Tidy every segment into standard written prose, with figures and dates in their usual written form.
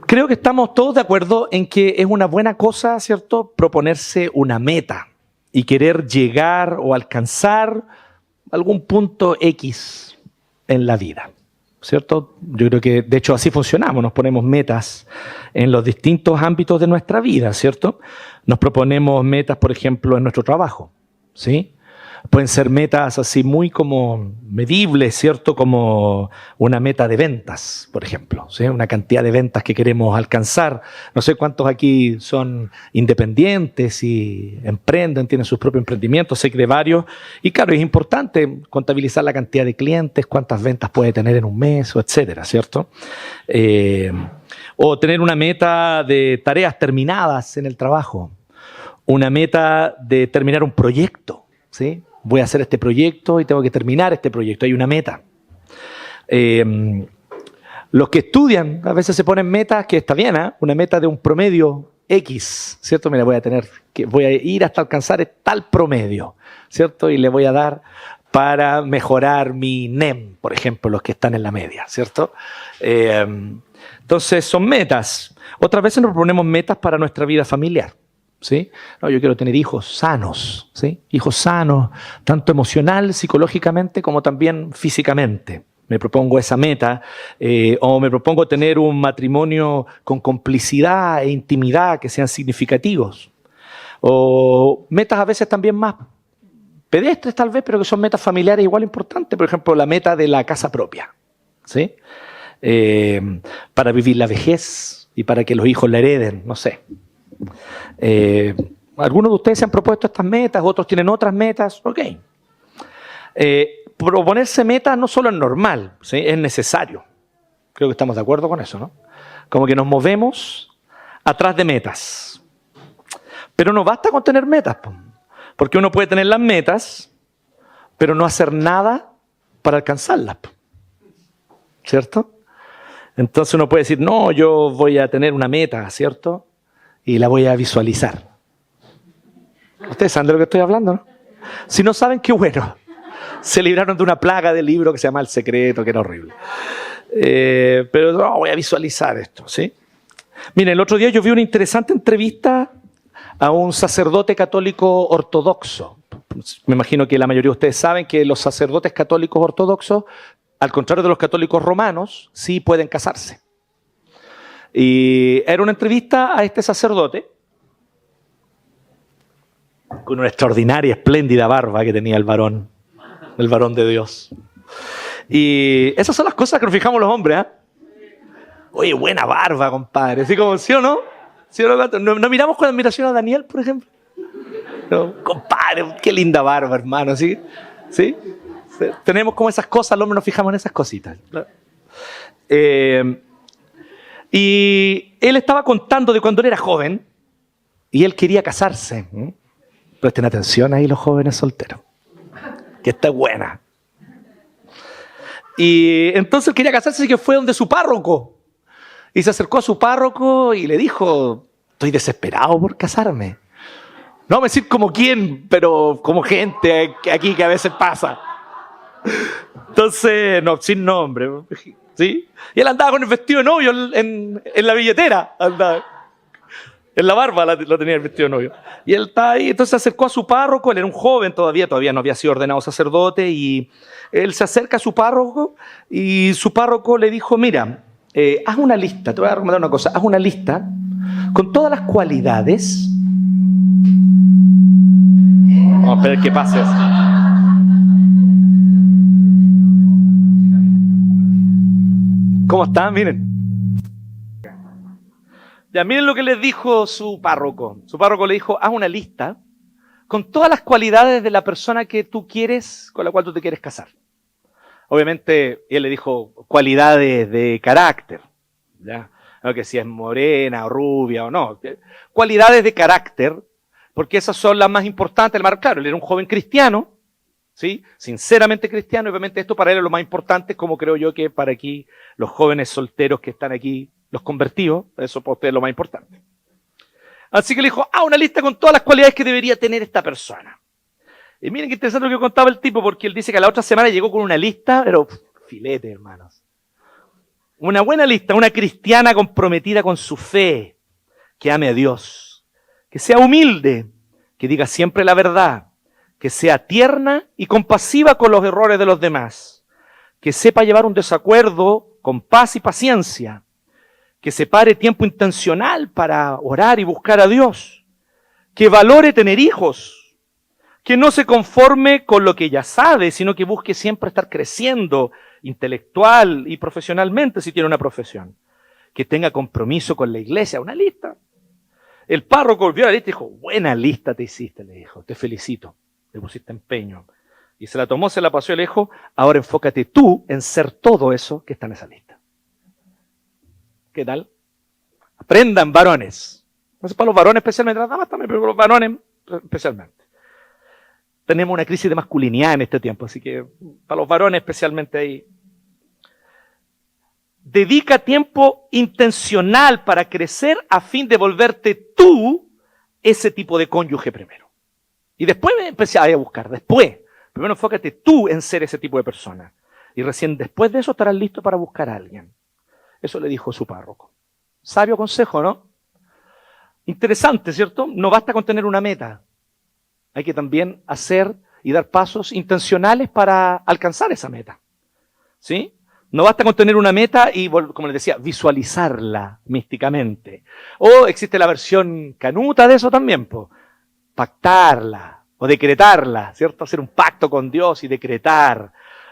Creo que estamos todos de acuerdo en que es una buena cosa, ¿cierto?, proponerse una meta y querer llegar o alcanzar algún punto X en la vida, ¿cierto? Yo creo que, de hecho, así funcionamos. Nos ponemos metas en los distintos ámbitos de nuestra vida, ¿cierto? Nos proponemos metas, por ejemplo, en nuestro trabajo, ¿sí? Pueden ser metas así muy como medibles, ¿cierto? Como una meta de ventas, por ejemplo, ¿sí? Una cantidad de ventas que queremos alcanzar. No sé cuántos aquí son independientes y emprenden, tienen sus propios emprendimientos, sé que de varios. Y claro, es importante contabilizar la cantidad de clientes, cuántas ventas puede tener en un mes, o etcétera, ¿cierto? O tener una meta de tareas terminadas en el trabajo. Una meta de terminar un proyecto, ¿sí? Voy a hacer este proyecto y tengo que terminar este proyecto. Hay una meta. Los que estudian a veces se ponen metas, que está bien, ¿eh? Una meta de un promedio X, ¿cierto? Mira, voy a ir hasta alcanzar tal promedio, ¿cierto? Y le voy a dar para mejorar mi NEM, por ejemplo, los que están en la media, ¿cierto? Entonces son metas. Otras veces nos proponemos metas para nuestra vida familiar. ¿Sí? No, yo quiero tener hijos sanos, ¿sí? Hijos sanos, tanto emocional, psicológicamente, como también físicamente. Me propongo esa meta, o me propongo tener un matrimonio con complicidad e intimidad que sean significativos. O metas a veces también más pedestres tal vez, pero que son metas familiares igual importantes. Por ejemplo, la meta de la casa propia, ¿sí? Para vivir la vejez y para que los hijos la hereden, no sé. Algunos de ustedes se han propuesto estas metas, otros tienen otras metas, ok. Proponerse metas no solo es normal, ¿sí? Es necesario. Creo que estamos de acuerdo con eso, ¿no? Como que nos movemos atrás de metas. Pero no basta con tener metas, porque uno puede tener las metas, pero no hacer nada para alcanzarlas, ¿cierto? Entonces uno puede decir, no, yo voy a tener una meta, ¿cierto? Y la voy a visualizar. Ustedes saben de lo que estoy hablando, ¿no? Si no saben, qué bueno. Se libraron de una plaga de libro que se llama El Secreto, que era horrible. Pero no, voy a visualizar esto, ¿sí? Miren, el otro día yo vi una interesante entrevista a un sacerdote católico ortodoxo. Me imagino que la mayoría de ustedes saben que los sacerdotes católicos ortodoxos, al contrario de los católicos romanos, sí pueden casarse. Y era una entrevista a este sacerdote con una extraordinaria, espléndida barba que tenía el varón de Dios. Y esas son las cosas que nos fijamos los hombres, ¿eh? Oye, buena barba, compadre. ¿Sí, como, ¿sí o no? ¿Sí o no? ¿No miramos con admiración a Daniel, por ejemplo? No, compadre, qué linda barba, hermano. ¿Sí? ¿Sí? Tenemos como esas cosas, los hombres nos fijamos en esas cositas. Y él estaba contando de cuando él era joven y él quería casarse. Presten atención ahí los jóvenes solteros, que está buena. Y entonces él quería casarse, así que fue donde su párroco. Y se acercó a su párroco y le dijo, estoy desesperado por casarme. No vamos a decir como quién, pero como gente aquí que a veces pasa. Entonces, no, sin nombre, ¿sí? Y él andaba con el vestido de novio en la billetera, andaba. En la barba lo tenía el vestido de novio. Y él estaba ahí, entonces se acercó a su párroco, él era un joven todavía no había sido ordenado sacerdote, y él se acerca a su párroco, y su párroco le dijo, mira, haz una lista, te voy a recomendar una cosa, haz una lista con todas las cualidades. Vamos a esperar que pase eso. ¿Cómo están? Miren. Ya, miren lo que les dijo su párroco. Su párroco le dijo, haz una lista con todas las cualidades de la persona que tú quieres, con la cual tú te quieres casar. Obviamente, él le dijo cualidades de carácter, ¿ya? No que si es morena o rubia o no. Cualidades de carácter, porque esas son las más importantes. Claro, él era un joven cristiano, ¿sí? Sinceramente cristiano, y obviamente esto para él es lo más importante, como creo yo que para aquí los jóvenes solteros que están aquí, los convertidos, eso para ustedes es lo más importante. Así que le dijo, una lista con todas las cualidades que debería tener esta persona. Y miren qué interesante lo que contaba el tipo, porque él dice que a la otra semana llegó con una lista, pero filete, hermanos. Una buena lista, una cristiana comprometida con su fe, que ame a Dios, que sea humilde, que diga siempre la verdad, que sea tierna y compasiva con los errores de los demás, que sepa llevar un desacuerdo con paz y paciencia, que separe tiempo intencional para orar y buscar a Dios, que valore tener hijos, que no se conforme con lo que ya sabe, sino que busque siempre estar creciendo intelectual y profesionalmente si tiene una profesión, que tenga compromiso con la iglesia, una lista. El párroco vio la lista y dijo, buena lista te hiciste, le dijo, te felicito, le pusiste empeño. Y se la tomó, se la pasó y le dijo, ahora enfócate tú en ser todo eso que está en esa lista. ¿Qué tal? Aprendan, varones. No sé, para los varones especialmente, las damas también, pero para los varones especialmente. Tenemos una crisis de masculinidad en este tiempo, así que para los varones especialmente ahí. Dedica tiempo intencional para crecer a fin de volverte tú ese tipo de cónyuge primero. Y después empecé a buscar, después. Primero enfócate tú en ser ese tipo de persona. Y recién después de eso estarás listo para buscar a alguien. Eso le dijo su párroco. Sabio consejo, ¿no? Interesante, ¿cierto? No basta con tener una meta. Hay que también hacer y dar pasos intencionales para alcanzar esa meta. ¿Sí? No basta con tener una meta y, como les decía, visualizarla místicamente. O existe la versión canuta de eso también, po. Pactarla o decretarla, ¿cierto? Hacer un pacto con Dios y decretar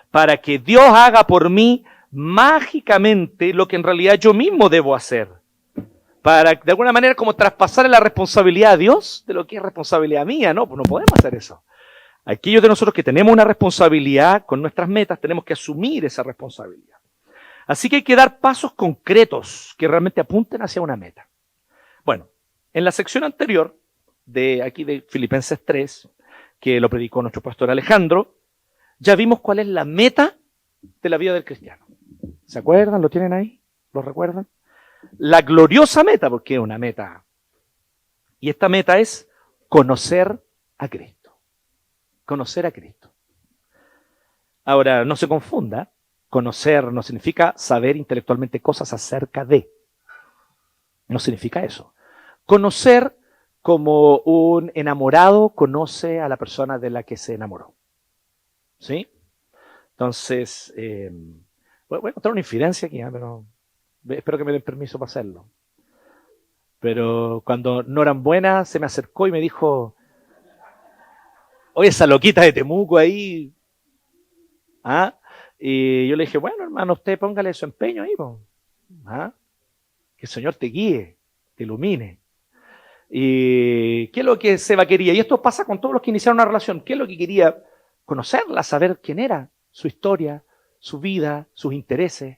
para que Dios haga por mí mágicamente lo que en realidad yo mismo debo hacer. Para, de alguna manera, como traspasar la responsabilidad a Dios de lo que es responsabilidad mía, ¿no? Pues no podemos hacer eso. Aquellos de nosotros que tenemos una responsabilidad con nuestras metas, tenemos que asumir esa responsabilidad. Así que hay que dar pasos concretos que realmente apunten hacia una meta. Bueno, en la sección anterior, de aquí de Filipenses 3, que lo predicó nuestro pastor Alejandro, ya vimos cuál es la meta de la vida del cristiano. ¿Se acuerdan? ¿Lo tienen ahí? ¿Lo recuerdan? La gloriosa meta, porque es una meta. Y esta meta es conocer a Cristo. Conocer a Cristo. Ahora, no se confunda. Conocer no significa saber intelectualmente cosas acerca de. No significa eso. Conocer como un enamorado conoce a la persona de la que se enamoró. ¿Sí? Entonces, voy a contar una infidencia aquí, pero espero que me den permiso para hacerlo. Pero cuando no eran buenas, se me acercó y me dijo, oye, esa loquita de Temuco ahí. ¿Ah? Y yo le dije, bueno, hermano, usted póngale su empeño ahí. ¿Ah? Que el Señor te guíe, te ilumine. ¿Y qué es lo que Seba quería? Y esto pasa con todos los que iniciaron una relación. ¿Qué es lo que quería? Conocerla, saber quién era, su historia, su vida, sus intereses.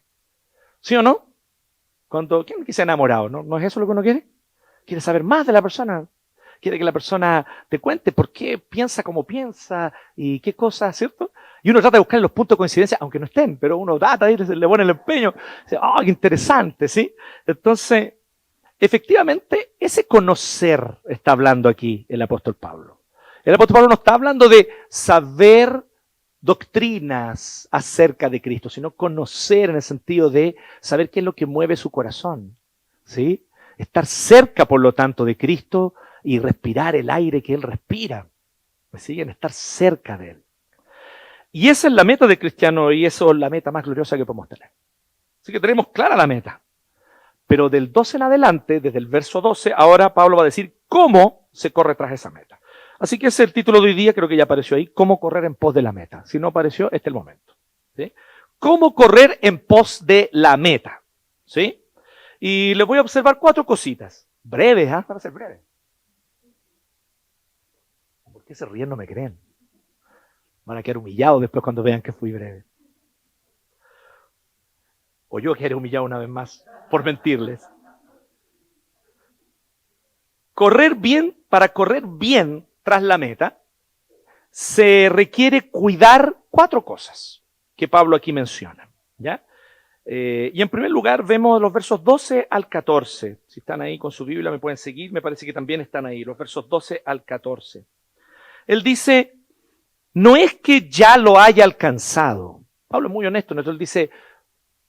¿Sí o no? ¿Quién se ha enamorado? ¿No es eso lo que uno quiere? Quiere saber más de la persona. Quiere que la persona te cuente por qué piensa como piensa y qué cosas, ¿cierto? Y uno trata de buscar los puntos de coincidencia, aunque no estén, pero uno trata y le pone el empeño. Dice, ¡oh, qué interesante! ¿Sí? Entonces, efectivamente, ese conocer está hablando aquí el apóstol Pablo. El apóstol Pablo no está hablando de saber doctrinas acerca de Cristo, sino conocer en el sentido de saber qué es lo que mueve su corazón. ¿Sí? Estar cerca, por lo tanto, de Cristo y respirar el aire que Él respira. ¿Me siguen? Estar cerca de Él. Y esa es la meta del cristiano y eso es la meta más gloriosa que podemos tener. Así que tenemos clara la meta. Pero del 12 en adelante, desde el verso 12, ahora Pablo va a decir cómo se corre tras esa meta. Así que ese es el título de hoy día, creo que ya apareció ahí, cómo correr en pos de la meta. Si no apareció, este es el momento. ¿Sí? Cómo correr en pos de la meta. ¿Sí? Y les voy a observar 4 cositas. Breves, ¿ah? Para ser breves. ¿Por qué se ríen? No me creen. Van a quedar humillados después cuando vean que fui breve. O yo quedaré humillado una vez más por mentirles. Para correr bien tras la meta, se requiere cuidar 4 cosas que Pablo aquí menciona, ¿ya? Y en primer lugar vemos los versos 12 al 14. Si están ahí con su Biblia me pueden seguir, me parece que también están ahí, los versos 12 al 14. Él dice, no es que ya lo haya alcanzado. Pablo es muy honesto, ¿no? Él dice,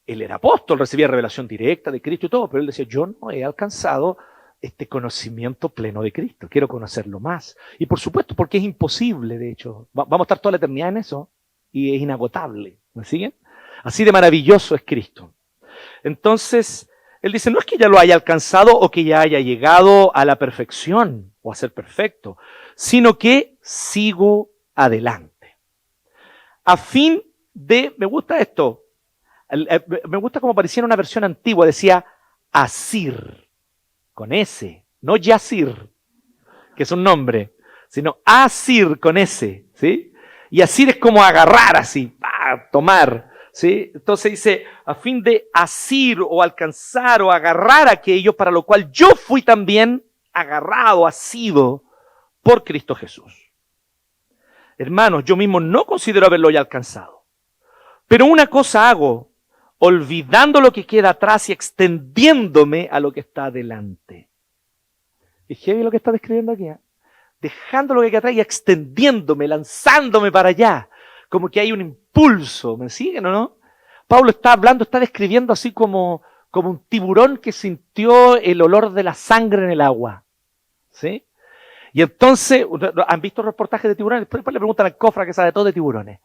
él era apóstol, recibía revelación directa de Cristo y todo, pero él decía, yo no he alcanzado este conocimiento pleno de Cristo, quiero conocerlo más. Y por supuesto, porque es imposible, de hecho, vamos a estar toda la eternidad en eso, y es inagotable, ¿me siguen? Así de maravilloso es Cristo. Entonces, él dice, no es que ya lo haya alcanzado o que ya haya llegado a la perfección o a ser perfecto, sino que sigo adelante. A fin de, me gusta esto, me gusta como parecía en una versión antigua, decía asir, con S, no yasir, que es un nombre, sino asir con S, ¿sí? Y asir es como agarrar así, tomar, ¿sí? Entonces dice, a fin de asir o alcanzar o agarrar aquello para lo cual yo fui también agarrado, asido por Cristo Jesús. Hermanos, yo mismo no considero haberlo ya alcanzado, pero una cosa hago, olvidando lo que queda atrás y extendiéndome a lo que está adelante. ¿Es heavy lo que está describiendo aquí? Dejando lo que queda atrás y extendiéndome, lanzándome para allá. Como que hay un impulso, ¿me siguen o no? Pablo está hablando, está describiendo así como un tiburón que sintió el olor de la sangre en el agua. ¿Sí? Y entonces, ¿han visto reportajes de tiburones? Después le preguntan al Cofra que sabe todo de tiburones.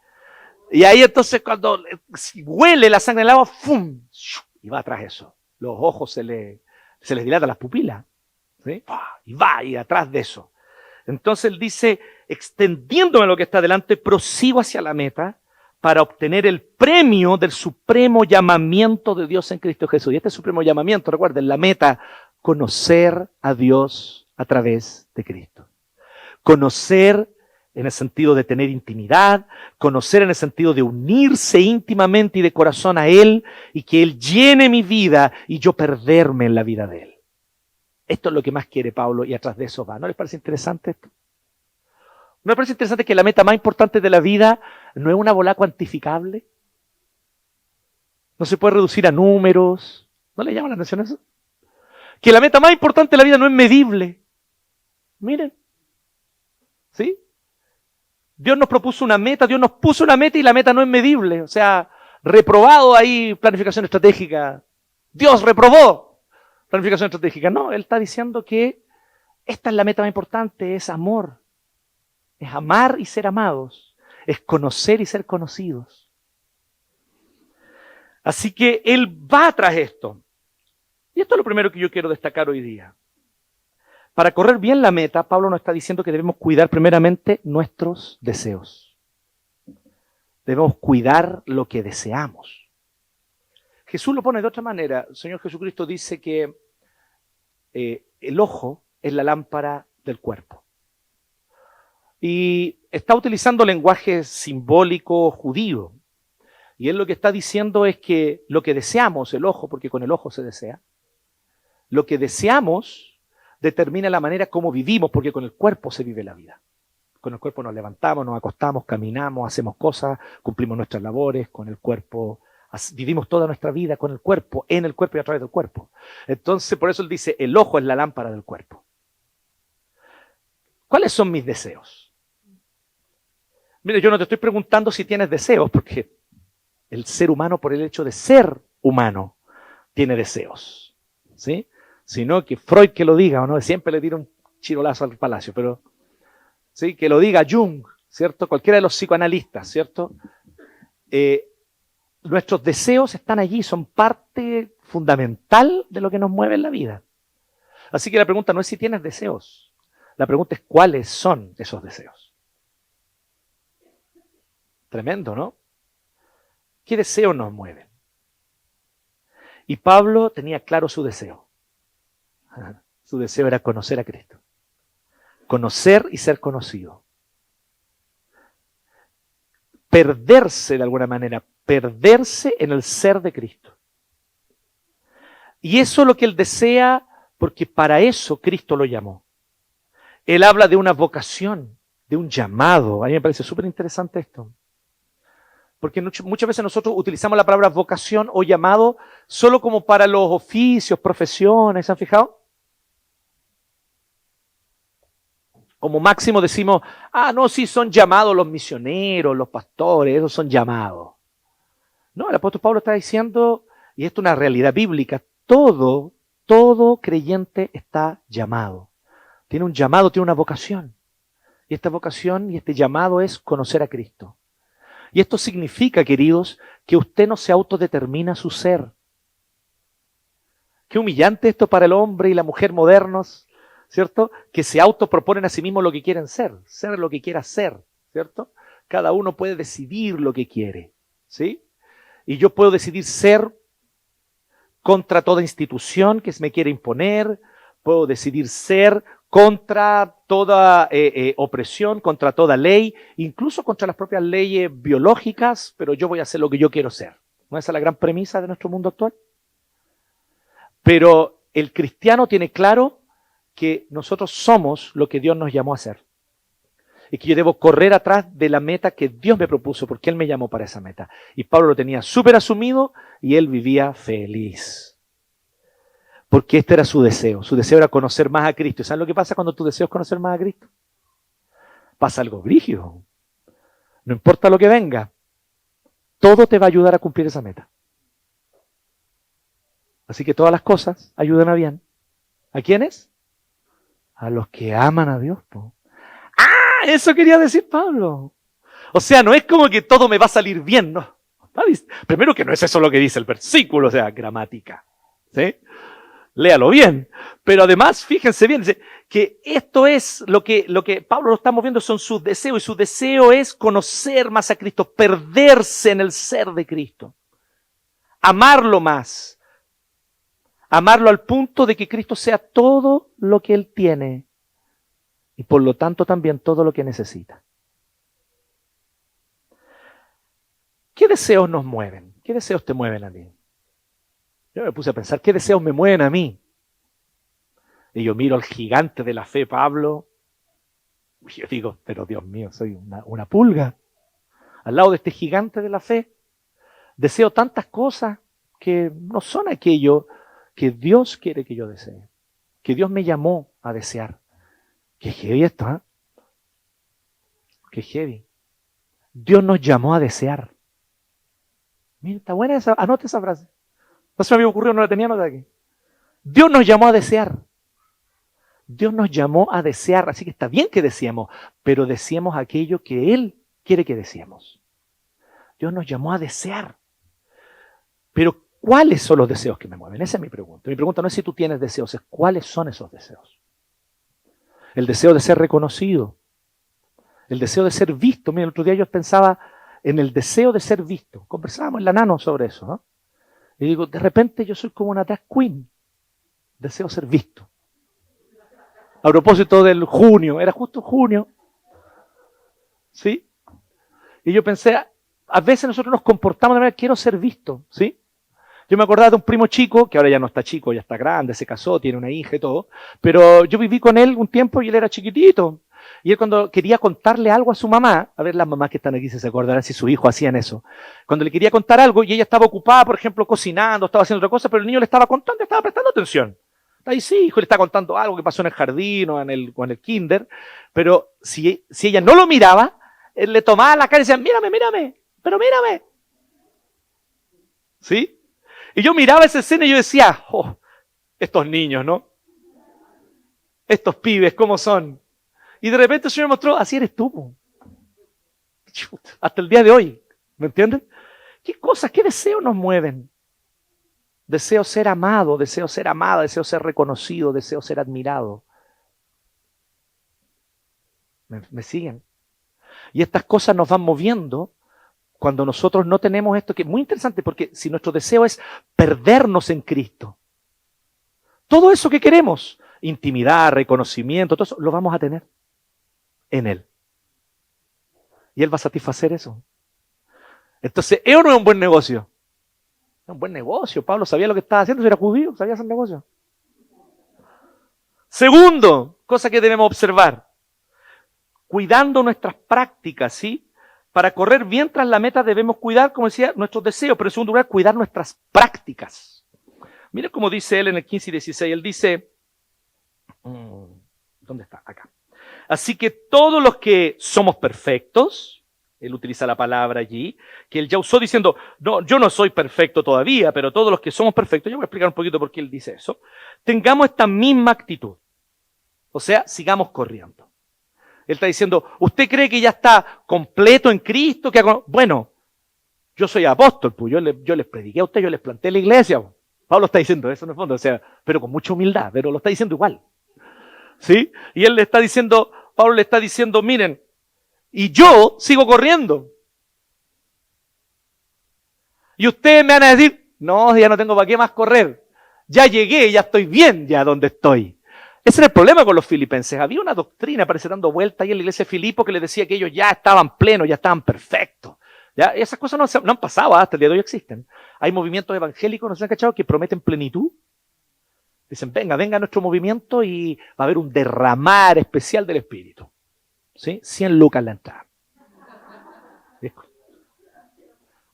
Y ahí entonces cuando huele la sangre en el agua, ¡fum! Y va atrás eso. Los ojos se les dilatan las pupilas. ¿Sí? Y va y atrás de eso. Entonces él dice, extendiéndome lo que está delante, prosigo hacia la meta para obtener el premio del supremo llamamiento de Dios en Cristo Jesús. Y este supremo llamamiento, recuerden, la meta, conocer a Dios a través de Cristo. Conocer en el sentido de tener intimidad, conocer en el sentido de unirse íntimamente y de corazón a Él y que Él llene mi vida y yo perderme en la vida de Él. Esto es lo que más quiere Pablo y atrás de eso va. ¿No les parece interesante esto? ¿No les parece interesante que la meta más importante de la vida no es una bola cuantificable? No se puede reducir a números. ¿No le llama la atención eso? Que la meta más importante de la vida no es medible. Miren. ¿Sí? Dios nos propuso una meta, Dios nos puso una meta y la meta no es medible. O sea, reprobado ahí planificación estratégica. Dios reprobó planificación estratégica. No, Él está diciendo que esta es la meta más importante, es amor. Es amar y ser amados. Es conocer y ser conocidos. Así que Él va tras esto. Y esto es lo primero que yo quiero destacar hoy día. Para correr bien la meta, Pablo nos está diciendo que debemos cuidar primeramente nuestros deseos. Debemos cuidar lo que deseamos. Jesús lo pone de otra manera. El Señor Jesucristo dice que el ojo es la lámpara del cuerpo. Y está utilizando lenguaje simbólico judío. Y él lo que está diciendo es que lo que deseamos, el ojo, porque con el ojo se desea, lo que deseamos determina la manera como vivimos, porque con el cuerpo se vive la vida. Con el cuerpo nos levantamos, nos acostamos, caminamos, hacemos cosas, cumplimos nuestras labores, con el cuerpo vivimos toda nuestra vida con el cuerpo, en el cuerpo y a través del cuerpo. Entonces, por eso él dice, el ojo es la lámpara del cuerpo. ¿Cuáles son mis deseos? Mire, yo no te estoy preguntando si tienes deseos, porque el ser humano, por el hecho de ser humano, tiene deseos, ¿sí? Sino que Freud que lo diga, o no, siempre le tira un chirolazo al palacio, pero ¿sí? Que lo diga Jung, ¿cierto? Cualquiera de los psicoanalistas, ¿cierto? Nuestros deseos están allí, son parte fundamental de lo que nos mueve en la vida. Así que la pregunta no es si tienes deseos, la pregunta es cuáles son esos deseos. Tremendo, ¿no? ¿Qué deseos nos mueven? Y Pablo tenía claro su deseo. Su deseo era conocer a Cristo. Conocer y ser conocido. Perderse de alguna manera, perderse en el ser de Cristo. Y eso es lo que él desea, porque para eso Cristo lo llamó. Él habla de una vocación, de un llamado. A mí me parece súper interesante esto. Porque muchas veces nosotros utilizamos la palabra vocación o llamado solo como para los oficios, profesiones, ¿se han fijado? Como máximo decimos, no, sí, son llamados los misioneros, los pastores, esos son llamados. No, el apóstol Pablo está diciendo, y esto es una realidad bíblica, todo creyente está llamado. Tiene un llamado, tiene una vocación. Y esta vocación y este llamado es conocer a Cristo. Y esto significa, queridos, que usted no se autodetermina su ser. Qué humillante esto para el hombre y la mujer modernos, ¿cierto? Que se autoproponen a sí mismos lo que quieren ser lo que quiera ser, ¿cierto? Cada uno puede decidir lo que quiere, ¿sí? Y yo puedo decidir ser contra toda institución que me quiera imponer, puedo decidir ser contra toda opresión, contra toda ley, incluso contra las propias leyes biológicas, pero yo voy a hacer lo que yo quiero ser. ¿No es esa la gran premisa de nuestro mundo actual? Pero el cristiano tiene claro que nosotros somos lo que Dios nos llamó a ser. Y que yo debo correr atrás de la meta que Dios me propuso, porque Él me llamó para esa meta. Y Pablo lo tenía súper asumido y él vivía feliz. Porque este era su deseo era conocer más a Cristo. ¿Y sabes lo que pasa cuando tu deseo es conocer más a Cristo? Pasa algo brígido. No importa lo que venga, todo te va a ayudar a cumplir esa meta. Así que todas las cosas ayudan a bien. ¿A quiénes? A los que aman a Dios. Eso quería decir Pablo. O sea, no es como que todo me va a salir bien, no. Primero que no es eso lo que dice el versículo, o sea, gramática. ¿Sí? Léalo bien. Pero además, fíjense bien, dice que esto es lo que Pablo lo estamos viendo, son sus deseos, y su deseo es conocer más a Cristo, perderse en el ser de Cristo. Amarlo más. Amarlo al punto de que Cristo sea todo lo que Él tiene. Y por lo tanto también todo lo que necesita. ¿Qué deseos nos mueven? ¿Qué deseos te mueven a ti? Yo me puse a pensar, ¿qué deseos me mueven a mí? Y yo miro al gigante de la fe, Pablo, y yo digo, pero Dios mío, soy una pulga. Al lado de este gigante de la fe, deseo tantas cosas que no son aquello que Dios quiere que yo desee, que Dios me llamó a desear. Qué heavy esto, ¿eh? Qué heavy. Dios nos llamó a desear. Mira, está buena esa, anote esa frase. No se me había ocurrido, no la tenía anotada aquí. Dios nos llamó a desear. Dios nos llamó a desear, así que está bien que deseemos, pero deseemos aquello que Él quiere que deseemos. Dios nos llamó a desear. Pero, ¿cuáles son los deseos que me mueven? Esa es mi pregunta. Mi pregunta no es si tú tienes deseos, es cuáles son esos deseos. El deseo de ser reconocido. El deseo de ser visto. Mira, el otro día yo pensaba en el deseo de ser visto. Conversábamos en la Nano sobre eso, ¿no? Y digo, de repente yo soy como una drag queen. Deseo ser visto. A propósito del junio, era justo junio. ¿Sí? Y yo pensé, a veces nosotros nos comportamos de manera, quiero ser visto, ¿sí? Yo me acordaba de un primo chico, que ahora ya no está chico, ya está grande, se casó, tiene una hija y todo, pero yo viví con él un tiempo y él era chiquitito. Y él cuando quería contarle algo a su mamá, a ver las mamás que están aquí si se acordarán si sus hijos hacían eso, cuando le quería contar algo y ella estaba ocupada, por ejemplo, cocinando, estaba haciendo otra cosa, pero el niño le estaba contando, estaba prestando atención. Ahí sí, hijo, le está contando algo que pasó en el jardín o en el kinder, pero si ella no lo miraba, él le tomaba la cara y decía, mírame, pero mírame. ¿Sí? Y yo miraba esa escena y yo decía, oh, estos niños, ¿no? Estos pibes, ¿cómo son? Y de repente el Señor me mostró, así eres tú. Hasta el día de hoy, ¿me entienden? ¿Qué cosas, qué deseos nos mueven? Deseo ser amado, deseo ser amada, deseo ser reconocido, deseo ser admirado. ¿Me siguen? Y estas cosas nos van moviendo cuando nosotros no tenemos esto, que es muy interesante porque si nuestro deseo es perdernos en Cristo, todo eso que queremos, intimidad, reconocimiento, todo eso, lo vamos a tener en Él. Y Él va a satisfacer eso. Entonces, ¿es o no es un buen negocio? Es un buen negocio. Pablo sabía lo que estaba haciendo, si era judío, sabía hacer negocio. Segundo, cosa que debemos observar. Cuidando nuestras prácticas, ¿sí? Para correr bien tras la meta debemos cuidar, como decía, nuestros deseos, pero en segundo lugar, cuidar nuestras prácticas. Miren cómo dice él en el 15 y 16. Él dice, ¿dónde está? Acá. Así que todos los que somos perfectos, él utiliza la palabra allí, que él ya usó diciendo, no, yo no soy perfecto todavía, pero todos los que somos perfectos, yo voy a explicar un poquito por qué él dice eso, tengamos esta misma actitud. O sea, sigamos corriendo. Él está diciendo, ¿usted cree que ya está completo en Cristo? Bueno, yo soy apóstol, pues yo les prediqué a ustedes, yo les planté la iglesia. Pues. Pablo está diciendo eso en el fondo, o sea, pero con mucha humildad, pero lo está diciendo igual. ¿Sí? Y él le está diciendo, Pablo le está diciendo, miren, y yo sigo corriendo. Y ustedes me van a decir, no, ya no tengo para qué más correr. Ya llegué, ya estoy bien ya donde estoy. Ese era el problema con los filipenses. Había una doctrina, parece dando vuelta ahí en la iglesia de Filipo, que les decía que ellos ya estaban plenos, ya estaban perfectos. ¿Ya? Esas cosas no han pasado, hasta el día de hoy existen. Hay movimientos evangélicos, ¿no se han cachado?, que prometen plenitud. Dicen, venga a nuestro movimiento y va a haber un derramar especial del Espíritu. ¿Sí? 100 lucas la entrada.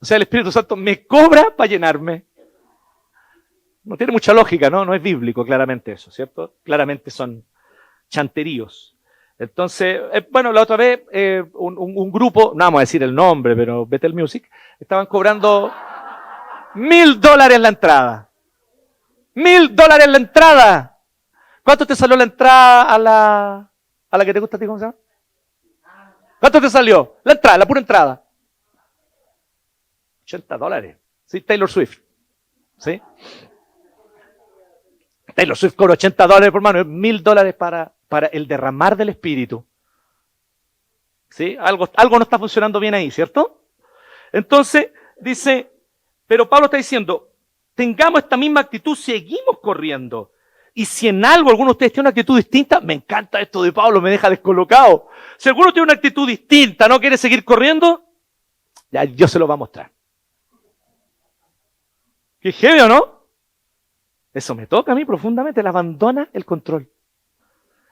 O sea, el Espíritu Santo me cobra para llenarme. No tiene mucha lógica, ¿no? No es bíblico, claramente eso, ¿cierto? Claramente son chanteríos. Entonces, bueno, la otra vez, un grupo, no vamos a decir el nombre, pero Bethel Music, estaban cobrando $1,000 la entrada. $1,000 la entrada. ¿Cuánto te salió la entrada a la que te gusta a ti? ¿Cómo se llama? ¿Cuánto te salió? La entrada, la pura entrada. $80. Sí, Taylor Swift. ¿Sí? Taylor Swift cobra $80 por mano, $1,000 para el derramar del Espíritu. ¿Sí? Algo no está funcionando bien ahí, ¿cierto? Entonces, dice, pero Pablo está diciendo, tengamos esta misma actitud, seguimos corriendo. Y si en algo alguno de ustedes tiene una actitud distinta, me encanta esto de Pablo, me deja descolocado. Si alguno tiene una actitud distinta, no quiere seguir corriendo, ya Dios se lo va a mostrar. ¿Qué heavy o no? Eso me toca a mí profundamente, le abandona el control.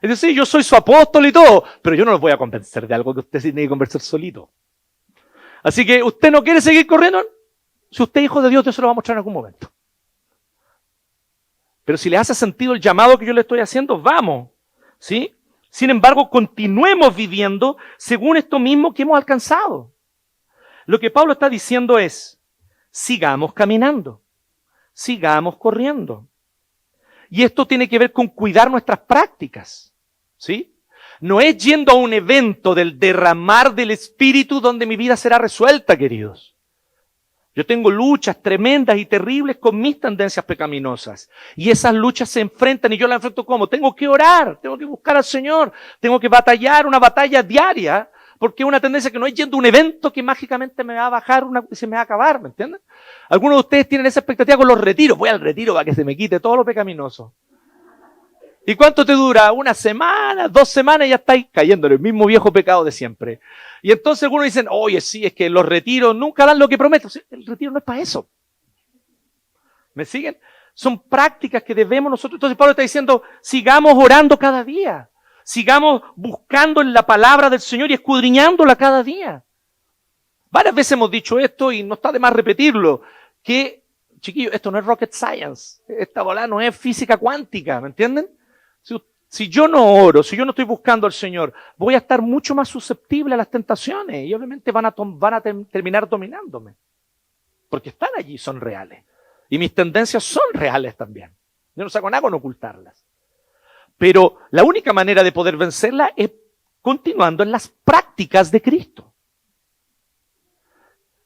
Es decir, yo soy su apóstol y todo, pero yo no los voy a convencer de algo que usted tiene que convencer solito. Así que usted no quiere seguir corriendo, si usted es hijo de Dios, Dios se lo va a mostrar en algún momento. Pero si le hace sentido el llamado que yo le estoy haciendo, vamos. ¿Sí? Sin embargo, continuemos viviendo según esto mismo que hemos alcanzado. Lo que Pablo está diciendo es, sigamos caminando, sigamos corriendo. Y esto tiene que ver con cuidar nuestras prácticas. ¿Sí? No es yendo a un evento del derramar del Espíritu donde mi vida será resuelta, queridos. Yo tengo luchas tremendas y terribles con mis tendencias pecaminosas. Y esas luchas se enfrentan y yo las enfrento ¿cómo? Tengo que orar, tengo que buscar al Señor, tengo que batallar una batalla diaria, porque es una tendencia que no es yendo a un evento que mágicamente me va a bajar y se me va a acabar, ¿me entienden? Algunos de ustedes tienen esa expectativa con los retiros. Voy al retiro para que se me quite todo lo pecaminoso. ¿Y cuánto te dura? ¿Una semana? 2 semanas y ya estáis cayendo en el mismo viejo pecado de siempre. Y entonces algunos dicen, oye, sí, es que los retiros nunca dan lo que prometen. El retiro no es para eso. ¿Me siguen? Son prácticas que debemos nosotros. Entonces Pablo está diciendo, sigamos orando cada día. Sigamos buscando en la palabra del Señor y escudriñándola cada día. Varias veces hemos dicho esto y no está de más repetirlo, que, chiquillos, esto no es rocket science. Esta bola no es física cuántica, ¿me entienden? Si yo no oro, si yo no estoy buscando al Señor, voy a estar mucho más susceptible a las tentaciones y obviamente van a terminar dominándome. Porque están allí, son reales. Y mis tendencias son reales también. Yo no saco nada con ocultarlas. Pero la única manera de poder vencerlas es continuando en las prácticas de Cristo.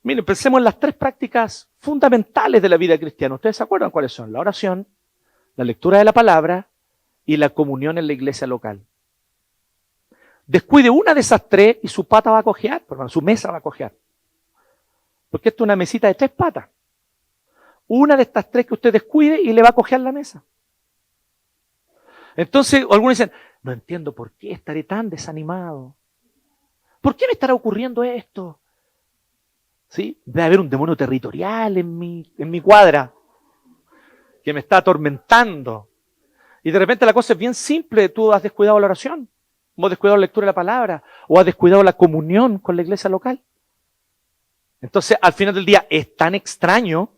Miren, pensemos en las 3 prácticas fundamentales de la vida cristiana. ¿Ustedes se acuerdan cuáles son? La oración, la lectura de la palabra y la comunión en la iglesia local. Descuide una de esas 3 y su pata va a cojear, perdón, su mesa va a cojear. Porque esto es una mesita de 3 patas. Una de estas 3 que usted descuide y le va a cojear la mesa. Entonces, algunos dicen, no entiendo por qué estaré tan desanimado. ¿Por qué me estará ocurriendo esto? ¿Sí? Debe haber un demonio territorial en mi cuadra que me está atormentando. Y de repente la cosa es bien simple, tú has descuidado la oración, o has descuidado la lectura de la palabra, o has descuidado la comunión con la iglesia local. Entonces, al final del día, es tan extraño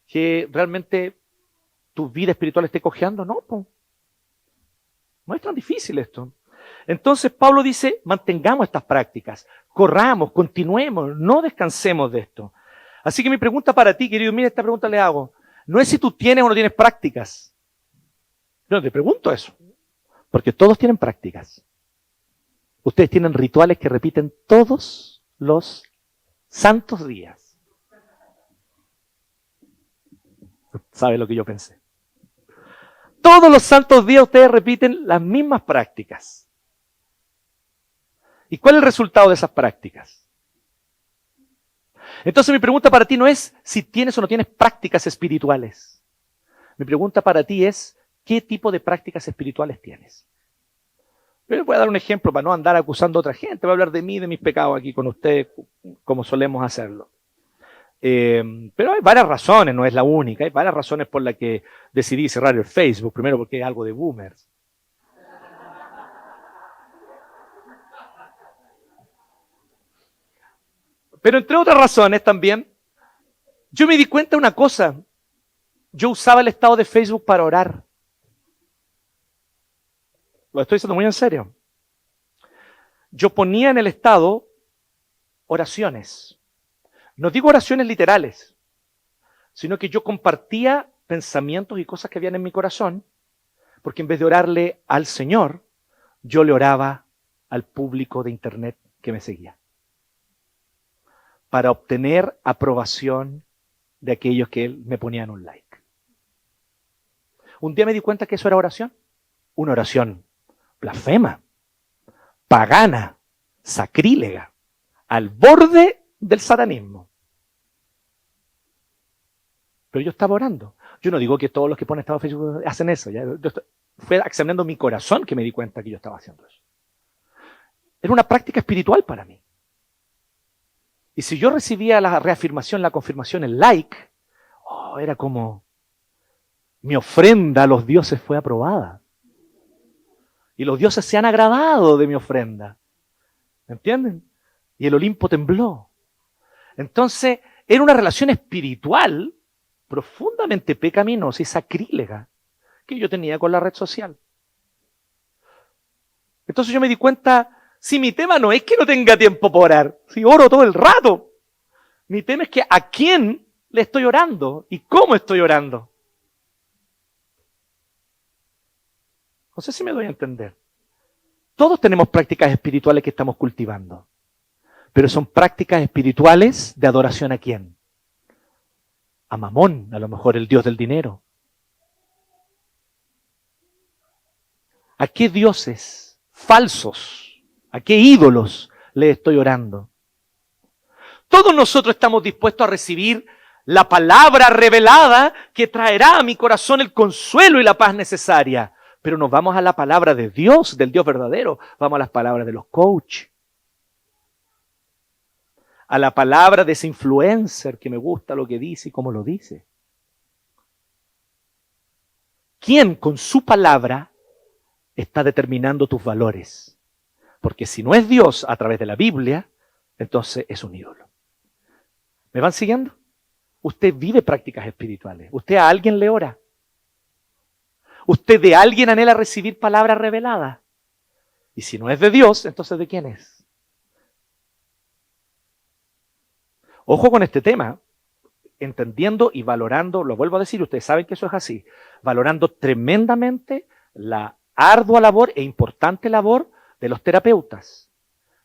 que realmente tu vida espiritual esté cojeando. No, po. No es tan difícil esto. Entonces, Pablo dice, mantengamos estas prácticas, corramos, continuemos, no descansemos de esto. Así que mi pregunta para ti, querido, mira, esta pregunta le hago. No es si tú tienes o no tienes prácticas. No, te pregunto eso. Porque todos tienen prácticas. Ustedes tienen rituales que repiten todos los santos días. ¿Sabe lo que yo pensé? Todos los santos días ustedes repiten las mismas prácticas. ¿Y cuál es el resultado de esas prácticas? Entonces mi pregunta para ti no es si tienes o no tienes prácticas espirituales. Mi pregunta para ti es, ¿qué tipo de prácticas espirituales tienes? Yo les voy a dar un ejemplo para no andar acusando a otra gente. Voy a hablar de mí, de mis pecados aquí con ustedes, como solemos hacerlo. Pero hay varias razones, no es la única. Hay varias razones por las que decidí cerrar el Facebook. Primero porque es algo de boomers. Pero entre otras razones también, yo me di cuenta de una cosa. Yo usaba el estado de Facebook para orar. Lo estoy diciendo muy en serio. Yo ponía en el estado oraciones. No digo oraciones literales, sino que yo compartía pensamientos y cosas que habían en mi corazón, porque en vez de orarle al Señor, yo le oraba al público de internet que me seguía, para obtener aprobación de aquellos que me ponían un like. Un día me di cuenta que eso era oración, una oración blasfema, pagana, sacrílega, al borde del satanismo. Pero yo estaba orando. Yo no digo que todos los que ponen estado en Facebook hacen eso. Fue examinando mi corazón que me di cuenta que yo estaba haciendo eso. Era una práctica espiritual para mí. Y si yo recibía la reafirmación, la confirmación, el like, era como mi ofrenda a los dioses fue aprobada. Y los dioses se han agradado de mi ofrenda. ¿Entienden? Y el Olimpo tembló. Entonces, era una relación espiritual profundamente pecaminosa y sacrílega que yo tenía con la red social. Entonces yo me di cuenta, si mi tema no es que no tenga tiempo para orar, si oro todo el rato, mi tema es que a quién le estoy orando y cómo estoy orando. No sé si me doy a entender. Todos tenemos prácticas espirituales que estamos cultivando, pero son prácticas espirituales de adoración a quién. A Mamón, a lo mejor el dios del dinero. ¿A qué dioses falsos, a qué ídolos le estoy orando? Todos nosotros estamos dispuestos a recibir la palabra revelada que traerá a mi corazón el consuelo y la paz necesaria. Pero nos vamos a la palabra de Dios, del Dios verdadero. Vamos a las palabras de los coaches. A la palabra de ese influencer que me gusta lo que dice y cómo lo dice. ¿Quién con su palabra está determinando tus valores? Porque si no es Dios a través de la Biblia, entonces es un ídolo. ¿Me van siguiendo? Usted vive prácticas espirituales. Usted a alguien le ora. Usted de alguien anhela recibir palabra revelada. Y si no es de Dios, entonces ¿de quién es? Ojo con este tema, entendiendo y valorando, lo vuelvo a decir, ustedes saben que eso es así, valorando tremendamente la ardua labor e importante labor de los terapeutas.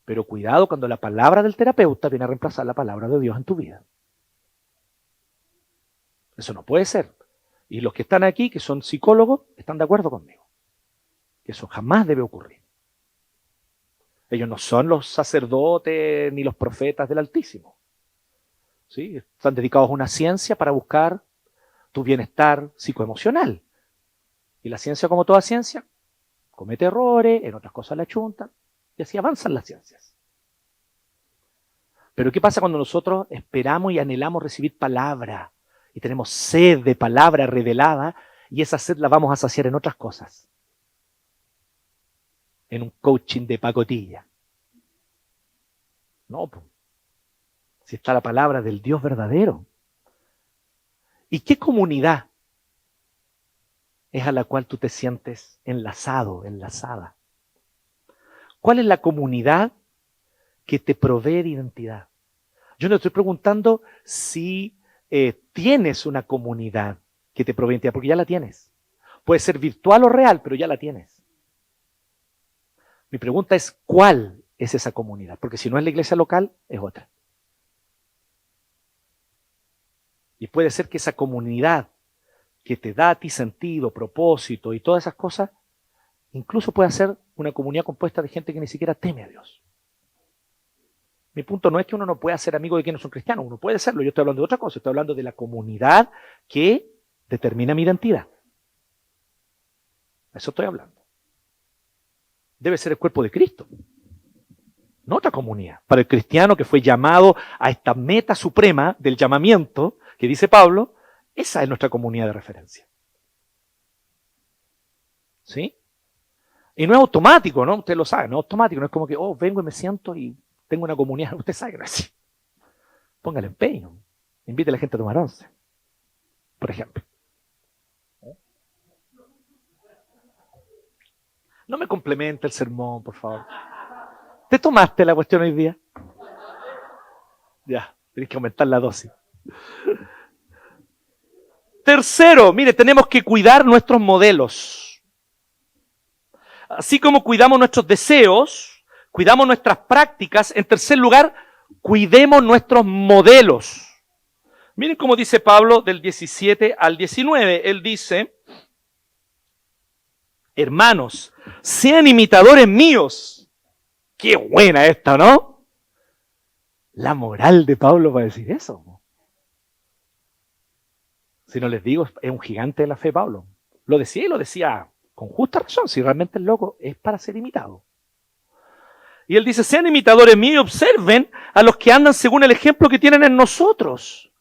Pero cuidado cuando la palabra del terapeuta viene a reemplazar la palabra de Dios en tu vida. Eso no puede ser. Y los que están aquí, que son psicólogos, están de acuerdo conmigo. Que eso jamás debe ocurrir. Ellos no son los sacerdotes ni los profetas del Altísimo. ¿Sí? Están dedicados a una ciencia para buscar tu bienestar psicoemocional. Y la ciencia, como toda ciencia, comete errores, en otras cosas la achuntan, y así avanzan las ciencias. Pero ¿qué pasa cuando nosotros esperamos y anhelamos recibir palabra? Y tenemos sed de palabra revelada, y esa sed la vamos a saciar en otras cosas. En un coaching de pacotilla. No, pues. Si está la palabra del Dios verdadero. ¿Y qué comunidad es a la cual tú te sientes enlazado, enlazada? ¿Cuál es la comunidad que te provee de identidad? Yo no estoy preguntando si tienes una comunidad que te provee de identidad, porque ya la tienes. Puede ser virtual o real, pero ya la tienes. Mi pregunta es, ¿cuál es esa comunidad? Porque si no es la iglesia local, es otra. Y puede ser que esa comunidad que te da a ti sentido, propósito y todas esas cosas, incluso puede ser una comunidad compuesta de gente que ni siquiera teme a Dios. Mi punto no es que uno no pueda ser amigo de quienes son cristianos, uno puede serlo, yo estoy hablando de otra cosa, estoy hablando de la comunidad que determina mi identidad. De eso estoy hablando. Debe ser el cuerpo de Cristo, no otra comunidad. Para el cristiano que fue llamado a esta meta suprema del llamamiento, que dice Pablo, esa es nuestra comunidad de referencia. ¿Sí? Y no es automático, ¿no? Usted lo sabe, no es automático, no es como que, vengo y me siento y tengo una comunidad. Usted sabe que no es así. Póngale empeño. Invite a la gente a tomar once, por ejemplo. No me complemente el sermón, por favor. ¿Te tomaste la cuestión hoy día? Ya, tenés que aumentar la dosis. Tercero, mire, tenemos que cuidar nuestros modelos. Así como cuidamos nuestros deseos, cuidamos nuestras prácticas. En tercer lugar, cuidemos nuestros modelos. Miren cómo dice Pablo del 17 al 19. Él dice, hermanos, sean imitadores míos. Qué buena esta, ¿no? La moral de Pablo para decir eso. Si no les digo, es un gigante de la fe Pablo. Lo decía y lo decía con justa razón. Si realmente el loco es para ser imitado. Y él dice, sean imitadores míos y observen a los que andan según el ejemplo que tienen en nosotros.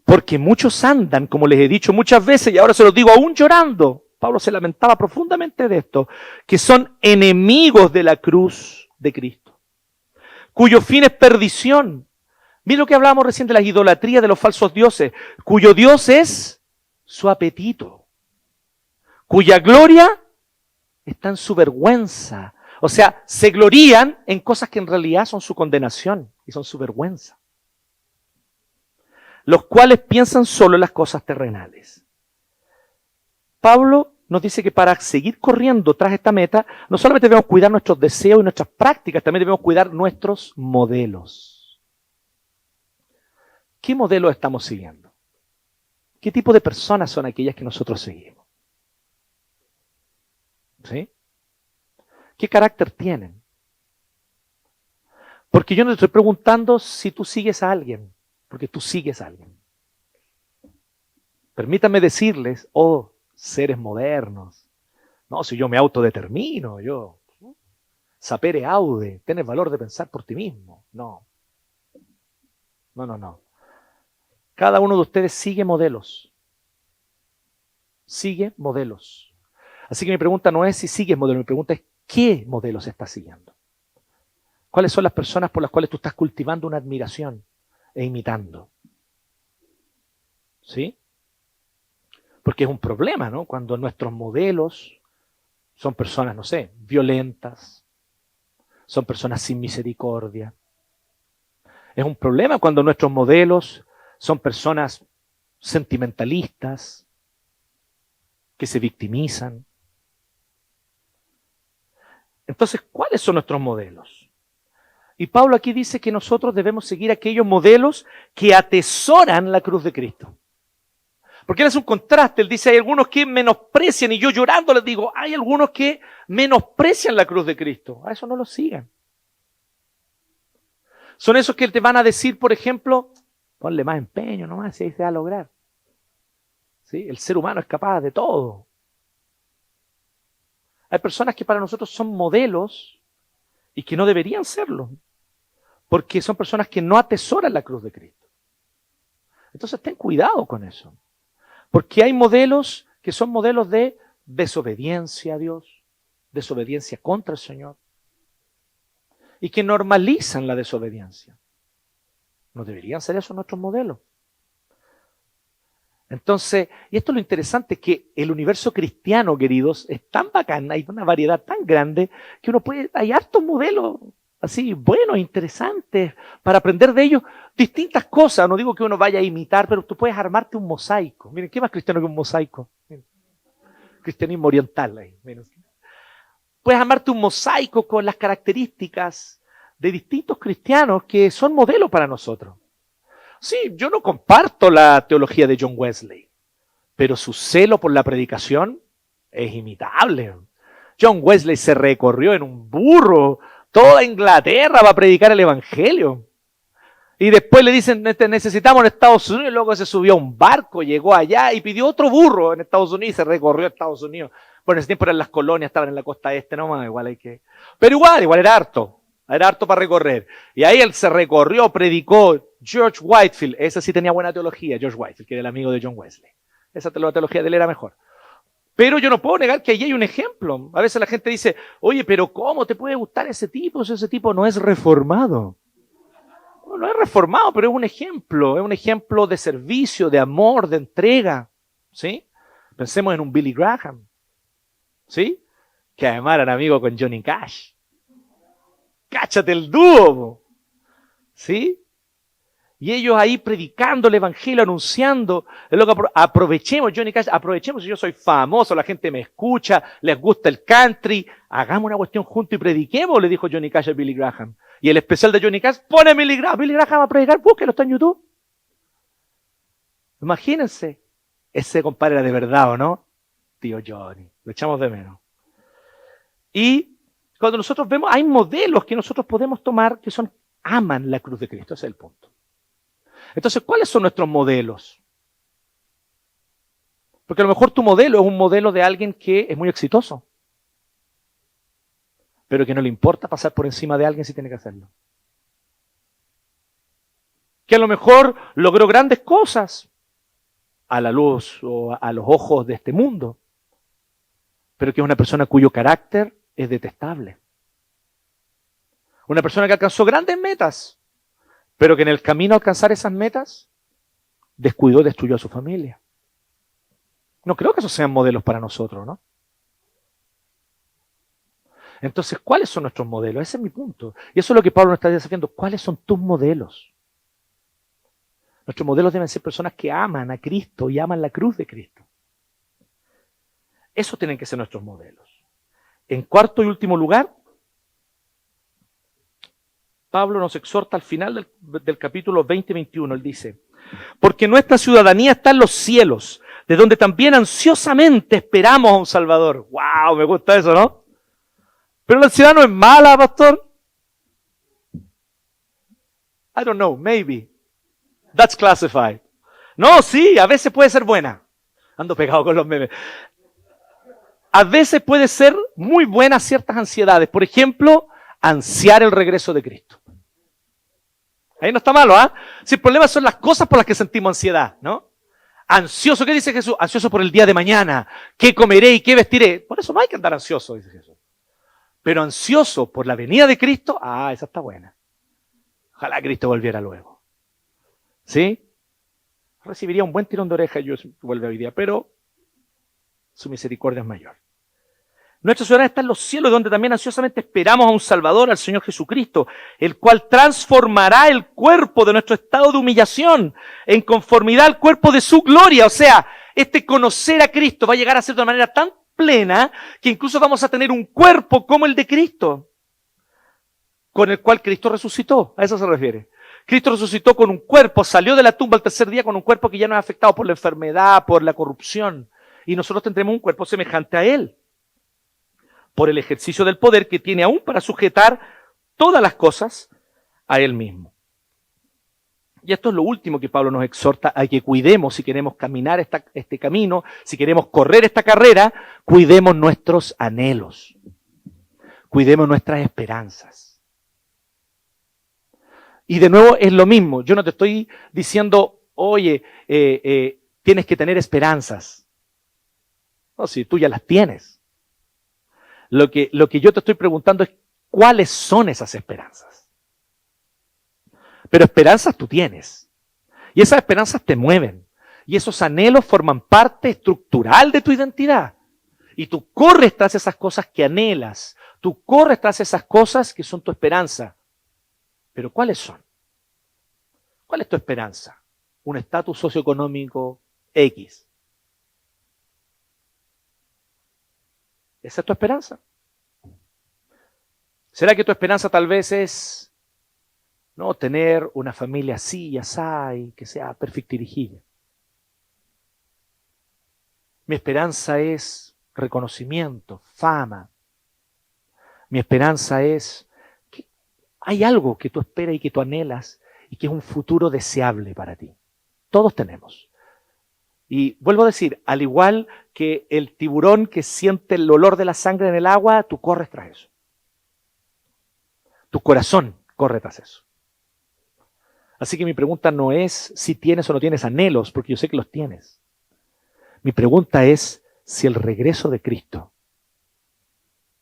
Porque muchos andan, como les he dicho muchas veces, y ahora se los digo aún llorando. Pablo se lamentaba profundamente de esto, que son enemigos de la cruz de Cristo, cuyo fin es perdición. Mira lo que hablábamos recién de las idolatrías de los falsos dioses, cuyo Dios es su apetito, cuya gloria está en su vergüenza. O sea, se glorían en cosas que en realidad son su condenación y son su vergüenza. Los cuales piensan solo en las cosas terrenales. Pablo nos dice que para seguir corriendo tras esta meta, no solamente debemos cuidar nuestros deseos y nuestras prácticas, también debemos cuidar nuestros modelos. ¿Qué modelos estamos siguiendo? ¿Qué tipo de personas son aquellas que nosotros seguimos? ¿Sí? ¿Qué carácter tienen? Porque yo no te estoy preguntando si tú sigues a alguien, porque tú sigues a alguien. Permítanme decirles, seres modernos, no, si yo me autodetermino, yo, sapere aude, tienes valor de pensar por ti mismo. No. Cada uno de ustedes sigue modelos. Sigue modelos. Así que mi pregunta no es si sigues modelos, mi pregunta es ¿qué modelos estás siguiendo? ¿Cuáles son las personas por las cuales tú estás cultivando una admiración e imitando? ¿Sí? Porque es un problema, ¿no? Cuando nuestros modelos son personas, no sé, violentas, son personas sin misericordia. Es un problema cuando nuestros modelos son personas sentimentalistas, que se victimizan. Entonces, ¿cuáles son nuestros modelos? Y Pablo aquí dice que nosotros debemos seguir aquellos modelos que atesoran la cruz de Cristo. Porque él hace un contraste, él dice, hay algunos que menosprecian, y yo llorando les digo, hay algunos que menosprecian la cruz de Cristo. A eso no lo sigan. Son esos que te van a decir, por ejemplo, ponle más empeño nomás, y ahí se va a lograr. ¿Sí? El ser humano es capaz de todo. Hay personas que para nosotros son modelos y que no deberían serlo, porque son personas que no atesoran la cruz de Cristo. Entonces ten cuidado con eso. Porque hay modelos que son modelos de desobediencia a Dios, desobediencia contra el Señor, y que normalizan la desobediencia. ¿No deberían ser esos nuestros modelos? Entonces, y esto es lo interesante, que el universo cristiano, queridos, es tan bacán, hay una variedad tan grande, que hay hartos modelos así buenos, interesantes, para aprender de ellos distintas cosas. No digo que uno vaya a imitar, pero tú puedes armarte un mosaico. Miren, ¿qué más cristiano que un mosaico? Miren, cristianismo oriental ahí. Miren. Puedes armarte un mosaico con las características de distintos cristianos que son modelos para nosotros. Sí, yo no comparto la teología de John Wesley, pero su celo por la predicación es imitable. John Wesley se recorrió en un burro toda Inglaterra para predicar el evangelio. Y después le dicen, necesitamos en Estados Unidos, y luego se subió a un barco, llegó allá y pidió otro burro en Estados Unidos y se recorrió a Estados Unidos. Bueno, en ese tiempo eran las colonias, estaban en la costa este nomás, igual hay que... Pero igual era harto para recorrer. Y ahí él se recorrió, predicó. George Whitefield, ese sí tenía buena teología, George Whitefield, que era el amigo de John Wesley. Esa teología de él era mejor. Pero yo no puedo negar que allí hay un ejemplo. A veces la gente dice, oye, pero ¿cómo te puede gustar ese tipo si ese tipo no es reformado? No es reformado, pero es un ejemplo de servicio, de amor, de entrega. ¿Sí? Pensemos en un Billy Graham, ¿sí? Que además eran amigos con Johnny Cash. ¡Cáchate el dúo! ¿Sí? Y ellos ahí predicando el evangelio, anunciando. Es lo que aprovechemos, Johnny Cash, aprovechemos si yo soy famoso, la gente me escucha, les gusta el country, hagamos una cuestión juntos y prediquemos, le dijo Johnny Cash a Billy Graham. Y el especial de Johnny Cash pone Billy Graham a predicar, búsquelo, está en YouTube. Imagínense, ese compadre era de verdad, ¿o no? Tío Johnny, lo echamos de menos. Y cuando nosotros vemos, hay modelos que nosotros podemos tomar que aman la cruz de Cristo, ese es el punto. Entonces, ¿cuáles son nuestros modelos? Porque a lo mejor tu modelo es un modelo de alguien que es muy exitoso, pero que no le importa pasar por encima de alguien si tiene que hacerlo. Que a lo mejor logró grandes cosas a la luz o a los ojos de este mundo, pero que es una persona cuyo carácter es detestable. Una persona que alcanzó grandes metas, pero que en el camino a alcanzar esas metas, descuidó, destruyó a su familia. No creo que esos sean modelos para nosotros, ¿no? Entonces, ¿cuáles son nuestros modelos? Ese es mi punto. Y eso es lo que Pablo nos está desafiando. ¿Cuáles son tus modelos? Nuestros modelos deben ser personas que aman a Cristo y aman la cruz de Cristo. Esos tienen que ser nuestros modelos. En cuarto y último lugar, Pablo nos exhorta al final del capítulo 20-21, él dice, porque nuestra ciudadanía está en los cielos, de donde también ansiosamente esperamos a un Salvador. ¡Wow! Me gusta eso, ¿no? Pero la ansiedad no es mala, pastor. I don't know, maybe. That's classified. No, sí, a veces puede ser buena. Ando pegado con los memes. A veces puede ser muy buena ciertas ansiedades. Por ejemplo, ansiar el regreso de Cristo. Ahí no está malo, ¿ah? Si el problema son las cosas por las que sentimos ansiedad, ¿no? Ansioso, ¿qué dice Jesús? Ansioso por el día de mañana. ¿Qué comeré y qué vestiré? Por eso no hay que andar ansioso, dice Jesús. Pero ansioso por la venida de Cristo, esa está buena. Ojalá Cristo volviera luego. ¿Sí? Recibiría un buen tirón de oreja yo si vuelve hoy día, pero su misericordia es mayor. Nuestra ciudadanía está en los cielos, donde también ansiosamente esperamos a un Salvador, al Señor Jesucristo, el cual transformará el cuerpo de nuestro estado de humillación en conformidad al cuerpo de su gloria. O sea, este conocer a Cristo va a llegar a ser de una manera tan plena que incluso vamos a tener un cuerpo como el de Cristo, con el cual Cristo resucitó. A eso se refiere. Cristo resucitó con un cuerpo, salió de la tumba al tercer día con un cuerpo que ya no es afectado por la enfermedad, por la corrupción. Y nosotros tendremos un cuerpo semejante a Él, por el ejercicio del poder que tiene aún para sujetar todas las cosas a Él mismo. Y esto es lo último que Pablo nos exhorta a que cuidemos si queremos caminar este camino, si queremos correr esta carrera, cuidemos nuestros anhelos, cuidemos nuestras esperanzas. Y de nuevo es lo mismo, yo no te estoy diciendo, oye, tienes que tener esperanzas. No, si tú ya las tienes. Lo que yo te estoy preguntando es cuáles son esas esperanzas. Pero esperanzas tú tienes. Y esas esperanzas te mueven. Y esos anhelos forman parte estructural de tu identidad. Y tú corres tras esas cosas que anhelas. Tú corres tras esas cosas que son tu esperanza. Pero ¿cuáles son? ¿Cuál es tu esperanza? Un estatus socioeconómico X. ¿Esa es tu esperanza? ¿Será que tu esperanza tal vez es no tener una familia así y así, que sea perfectirijilla? Mi esperanza es reconocimiento, fama. Mi esperanza es que hay algo que tú esperas y que tú anhelas y que es un futuro deseable para ti. Todos tenemos. Y vuelvo a decir, al igual que el tiburón que siente el olor de la sangre en el agua, tú corres tras eso. Tu corazón corre tras eso. Así que mi pregunta no es si tienes o no tienes anhelos, porque yo sé que los tienes. Mi pregunta es si el regreso de Cristo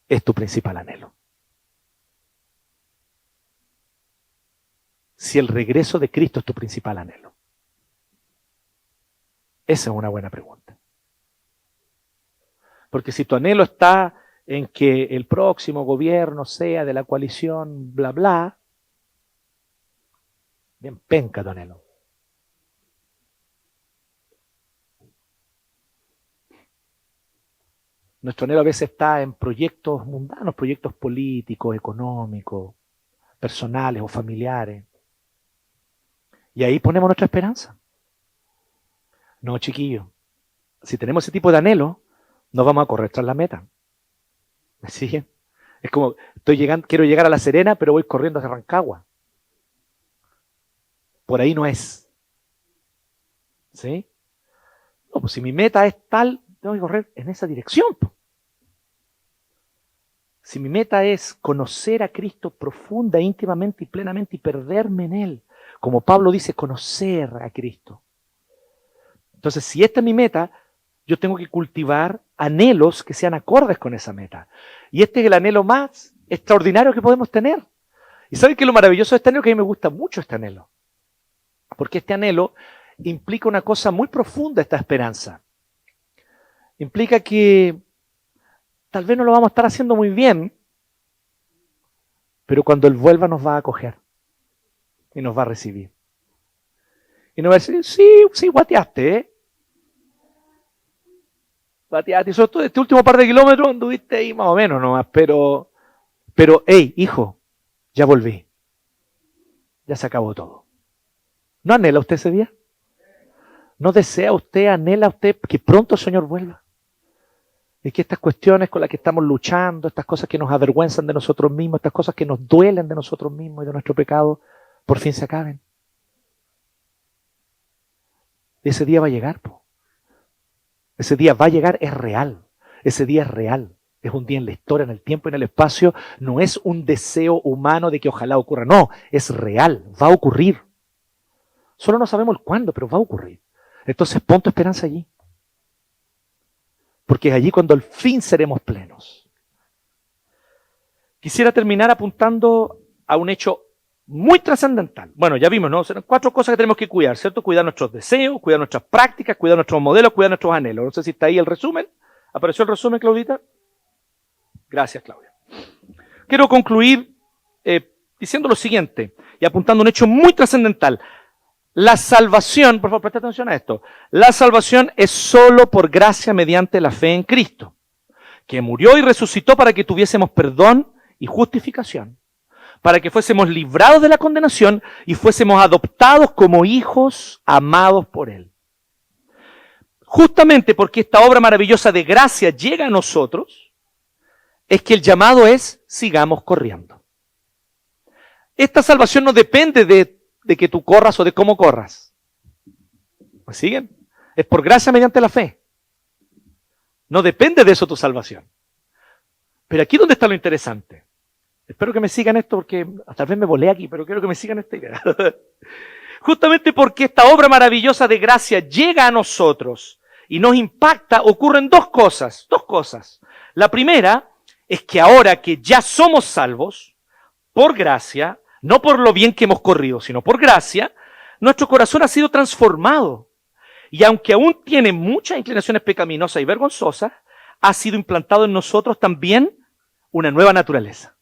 es tu principal anhelo. Si el regreso de Cristo es tu principal anhelo. Esa es una buena pregunta. Porque si tu anhelo está en que el próximo gobierno sea de la coalición bla bla, bien penca tu anhelo. Nuestro anhelo a veces está en proyectos mundanos, proyectos políticos, económicos, personales o familiares. Y ahí ponemos nuestra esperanza. No, chiquillo. Si tenemos ese tipo de anhelo, no vamos a correr tras la meta. ¿Me siguen? Es como, quiero llegar a La Serena, pero voy corriendo hacia Rancagua. Por ahí no es. ¿Sí? No, pues si mi meta es tal, tengo que correr en esa dirección. Si mi meta es conocer a Cristo profunda, íntimamente y plenamente y perderme en Él, como Pablo dice, conocer a Cristo. Entonces, si esta es mi meta, yo tengo que cultivar anhelos que sean acordes con esa meta. Y este es el anhelo más extraordinario que podemos tener. ¿Y saben qué es lo maravilloso de este anhelo? Que a mí me gusta mucho este anhelo. Porque este anhelo implica una cosa muy profunda, esta esperanza. Implica que tal vez no lo vamos a estar haciendo muy bien, pero cuando Él vuelva nos va a acoger y nos va a recibir. Y nos va a decir, sí, guateaste, ¿eh? Guateaste, y sobre todo este último par de kilómetros anduviste ahí más o menos nomás, pero, hey, hijo, ya volví. Ya se acabó todo. ¿No anhela usted ese día? ¿No desea usted, anhela usted que pronto el Señor vuelva? Y que estas cuestiones con las que estamos luchando, estas cosas que nos avergüenzan de nosotros mismos, estas cosas que nos duelen de nosotros mismos y de nuestro pecado, por fin se acaben. Ese día va a llegar, po. Ese día va a llegar, es real. Ese día es real. Es un día en la historia, en el tiempo y en el espacio. No es un deseo humano de que ojalá ocurra. No, es real. Va a ocurrir. Solo no sabemos cuándo, pero va a ocurrir. Entonces pon tu esperanza allí. Porque es allí cuando al fin seremos plenos. Quisiera terminar apuntando a un hecho muy trascendental. Bueno, ya vimos, ¿no? Son 4 cosas que tenemos que cuidar, ¿cierto? Cuidar nuestros deseos, cuidar nuestras prácticas, cuidar nuestros modelos, cuidar nuestros anhelos. No sé si está ahí el resumen. ¿Apareció el resumen, Claudita? Gracias, Claudia. Quiero concluir diciendo lo siguiente y apuntando a un hecho muy trascendental. La salvación, por favor, presta atención a esto. La salvación es solo por gracia mediante la fe en Cristo, que murió y resucitó para que tuviésemos perdón y justificación, para que fuésemos librados de la condenación y fuésemos adoptados como hijos amados por Él. Justamente porque esta obra maravillosa de gracia llega a nosotros, es que el llamado es sigamos corriendo. Esta salvación no depende de que tú corras o de cómo corras. ¿Me siguen? Es por gracia mediante la fe. No depende de eso tu salvación. Pero aquí donde está lo interesante. Espero que me sigan esto porque tal vez me volé aquí, pero quiero que me sigan esta idea. Justamente porque esta obra maravillosa de gracia llega a nosotros y nos impacta, ocurren dos cosas. La primera es que ahora que ya somos salvos, por gracia, no por lo bien que hemos corrido, sino por gracia, nuestro corazón ha sido transformado. Y aunque aún tiene muchas inclinaciones pecaminosas y vergonzosas, ha sido implantado en nosotros también una nueva naturaleza,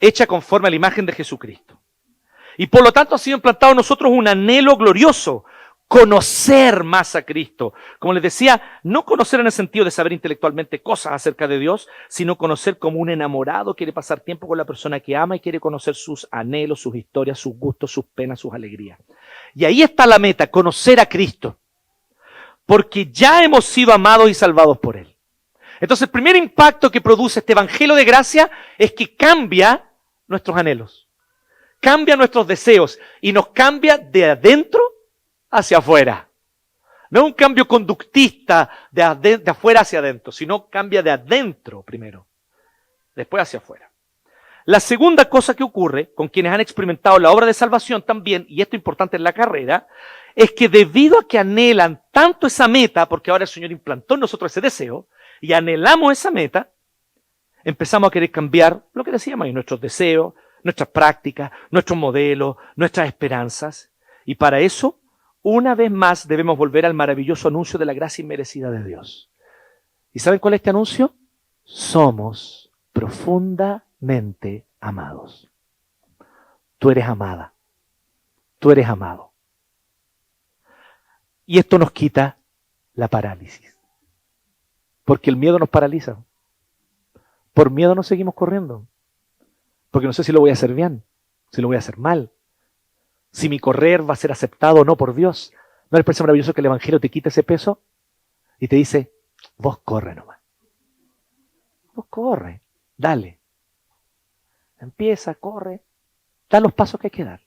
hecha conforme a la imagen de Jesucristo. Y por lo tanto ha sido implantado en nosotros un anhelo glorioso, conocer más a Cristo. Como les decía, no conocer en el sentido de saber intelectualmente cosas acerca de Dios, sino conocer como un enamorado quiere pasar tiempo con la persona que ama y quiere conocer sus anhelos, sus historias, sus gustos, sus penas, sus alegrías. Y ahí está la meta, conocer a Cristo. Porque ya hemos sido amados y salvados por Él. Entonces el primer impacto que produce este evangelio de gracia es que cambia nuestros anhelos, cambia nuestros deseos y nos cambia de adentro hacia afuera. No es un cambio conductista de afuera hacia adentro, sino cambia de adentro primero, después hacia afuera. La segunda cosa que ocurre con quienes han experimentado la obra de salvación también, y esto es importante en la carrera, es que debido a que anhelan tanto esa meta, porque ahora el Señor implantó en nosotros ese deseo, y anhelamos esa meta, empezamos a querer cambiar lo que decíamos ahí, nuestros deseos, nuestras prácticas, nuestros modelos, nuestras esperanzas. Y para eso, una vez más, debemos volver al maravilloso anuncio de la gracia inmerecida de Dios. ¿Y saben cuál es este anuncio? Somos profundamente amados. Tú eres amada. Tú eres amado. Y esto nos quita la parálisis. Porque el miedo nos paraliza. Por miedo nos seguimos corriendo. Porque no sé si lo voy a hacer bien, si lo voy a hacer mal, si mi correr va a ser aceptado o no por Dios. ¿No les parece maravilloso que el Evangelio te quita ese peso? Y te dice, vos corre nomás. Vos corre, dale. Empieza, corre, da los pasos que hay que dar.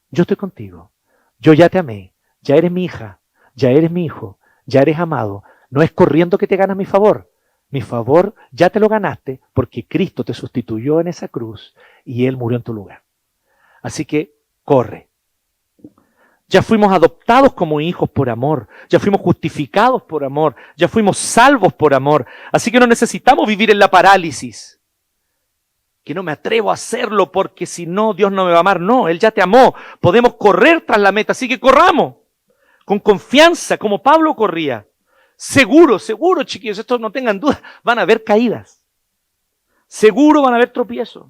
Yo estoy contigo. Yo ya te amé. Ya eres mi hija. Ya eres mi hijo. Ya eres amado. No es corriendo que te ganas mi favor. Mi favor ya te lo ganaste porque Cristo te sustituyó en esa cruz y Él murió en tu lugar. Así que corre. Ya fuimos adoptados como hijos por amor. Ya fuimos justificados por amor. Ya fuimos salvos por amor. Así que no necesitamos vivir en la parálisis. Que no me atrevo a hacerlo porque si no, Dios no me va a amar. No, Él ya te amó. Podemos correr tras la meta. Así que corramos. Con confianza, como Pablo corría. Seguro, chiquillos, esto no tengan duda. Van a haber caídas. Seguro van a haber tropiezos.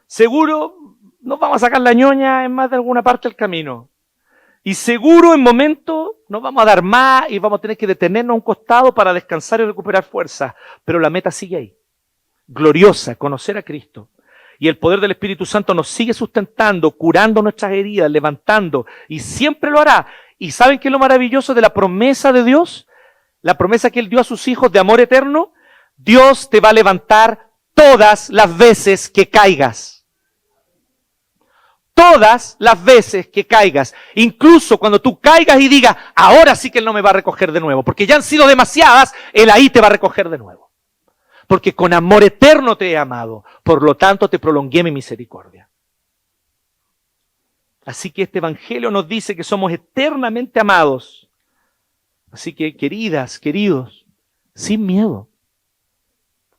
Seguro nos vamos a sacar la ñoña en más de alguna parte del camino. Y seguro en momentos nos vamos a dar más y vamos a tener que detenernos a un costado para descansar y recuperar fuerza. Pero la meta sigue ahí. Gloriosa, conocer a Cristo. Y el poder del Espíritu Santo nos sigue sustentando, curando nuestras heridas, levantando. Y siempre lo hará. ¿Y saben qué es lo maravilloso de la promesa de Dios? La promesa que Él dio a sus hijos de amor eterno. Dios te va a levantar todas las veces que caigas. Todas las veces que caigas. Incluso cuando tú caigas y digas, ahora sí que Él no me va a recoger de nuevo. Porque ya han sido demasiadas, Él ahí te va a recoger de nuevo. Porque con amor eterno te he amado. Por lo tanto te prolongué mi misericordia. Así que este evangelio nos dice que somos eternamente amados. Así que, queridas, queridos, sin miedo,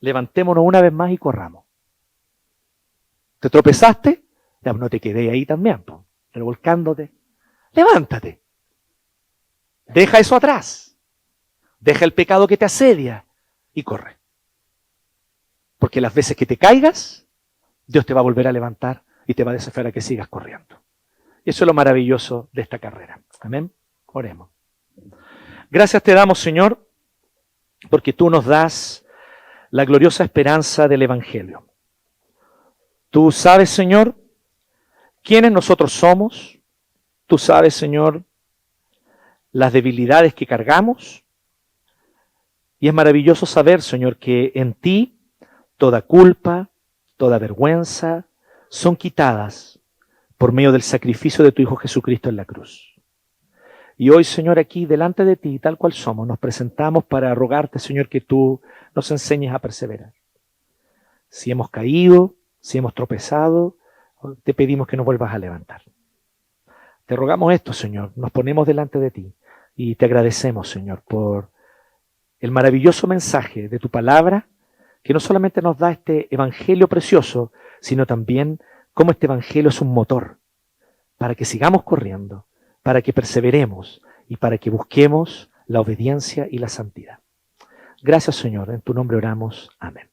levantémonos una vez más y corramos. ¿Te tropezaste? Ya no te quedé ahí también, revolcándote. Levántate. Deja eso atrás. Deja el pecado que te asedia y corre. Porque las veces que te caigas, Dios te va a volver a levantar y te va a desafiar a que sigas corriendo. Y eso es lo maravilloso de esta carrera. Amén. Oremos. Gracias te damos, Señor, porque tú nos das la gloriosa esperanza del Evangelio. Tú sabes, Señor, quiénes nosotros somos. Tú sabes, Señor, las debilidades que cargamos. Y es maravilloso saber, Señor, que en ti toda culpa, toda vergüenza son quitadas por medio del sacrificio de tu Hijo Jesucristo en la cruz. Y hoy, Señor, aquí delante de ti, tal cual somos, nos presentamos para rogarte, Señor, que tú nos enseñes a perseverar. Si hemos caído, si hemos tropezado, te pedimos que nos vuelvas a levantar. Te rogamos esto, Señor, nos ponemos delante de ti. Y te agradecemos, Señor, por el maravilloso mensaje de tu palabra, que no solamente nos da este evangelio precioso, sino también cómo este evangelio es un motor para que sigamos corriendo, para que perseveremos y para que busquemos la obediencia y la santidad. Gracias, Señor. En tu nombre oramos. Amén.